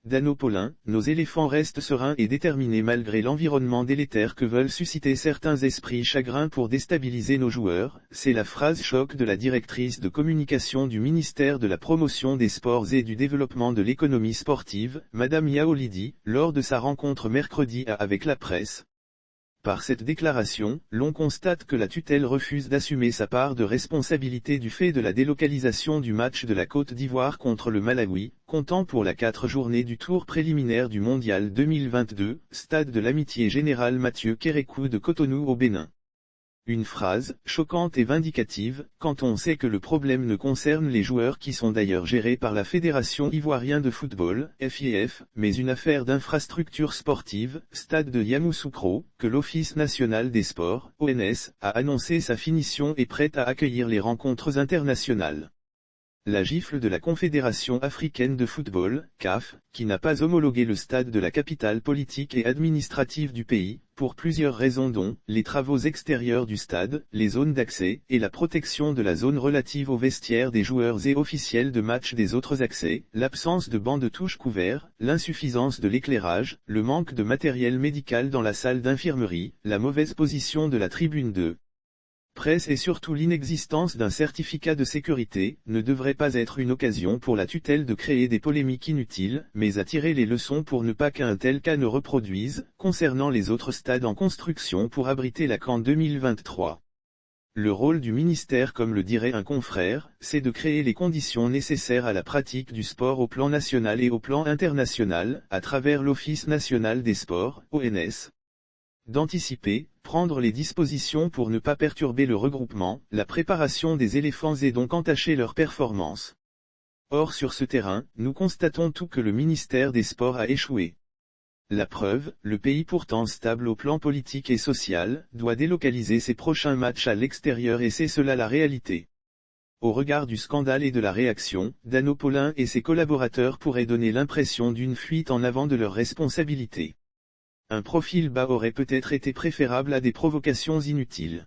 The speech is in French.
Dano Paulin, nos éléphants restent sereins et déterminés malgré l'environnement délétère que veulent susciter certains esprits chagrins pour déstabiliser nos joueurs, c'est la phrase choc de la directrice de communication du ministère de la Promotion des Sports et du Développement de l'économie sportive, Madame Yao Lidi, lors de sa rencontre mercredi avec la presse. Par cette déclaration, l'on constate que la tutelle refuse d'assumer sa part de responsabilité du fait de la délocalisation du match de la Côte d'Ivoire contre le Malawi, comptant pour la 4 journées du tour préliminaire du Mondial 2022, stade de l'Amitié Générale Mathieu Kérékou de Cotonou au Bénin. Une phrase, choquante et vindicative, quand on sait que le problème ne concerne les joueurs qui sont d'ailleurs gérés par la Fédération Ivoirienne de Football, FIF, mais une affaire d'infrastructure sportive, stade de Yamoussoukro, que l'Office National des Sports, ONS, a annoncé sa finition et prête à accueillir les rencontres internationales. La gifle de la Confédération africaine de football, CAF, qui n'a pas homologué le stade de la capitale politique et administrative du pays, pour plusieurs raisons dont, les travaux extérieurs du stade, les zones d'accès, et la protection de la zone relative aux vestiaires des joueurs et officiels de match des autres accès, l'absence de bancs de touche couverts, l'insuffisance de l'éclairage, le manque de matériel médical dans la salle d'infirmerie, la mauvaise position de la tribune 2. Presse et surtout l'inexistence d'un certificat de sécurité, ne devrait pas être une occasion pour la tutelle de créer des polémiques inutiles, mais à tirer les leçons pour ne pas qu'un tel cas ne reproduise, concernant les autres stades en construction pour abriter la CAN 2023. Le rôle du ministère, comme le dirait un confrère, c'est de créer les conditions nécessaires à la pratique du sport au plan national et au plan international, à travers l'Office national des sports, ONS. D'anticiper, prendre les dispositions pour ne pas perturber le regroupement, la préparation des éléphants et donc entacher leur performance. Or sur ce terrain, nous constatons tout que le ministère des Sports a échoué. La preuve, le pays pourtant stable au plan politique et social, doit délocaliser ses prochains matchs à l'extérieur et c'est cela la réalité. Au regard du scandale et de la réaction, Dano Paulin et ses collaborateurs pourraient donner l'impression d'une fuite en avant de leurs responsabilités. Un profil bas aurait peut-être été préférable à des provocations inutiles.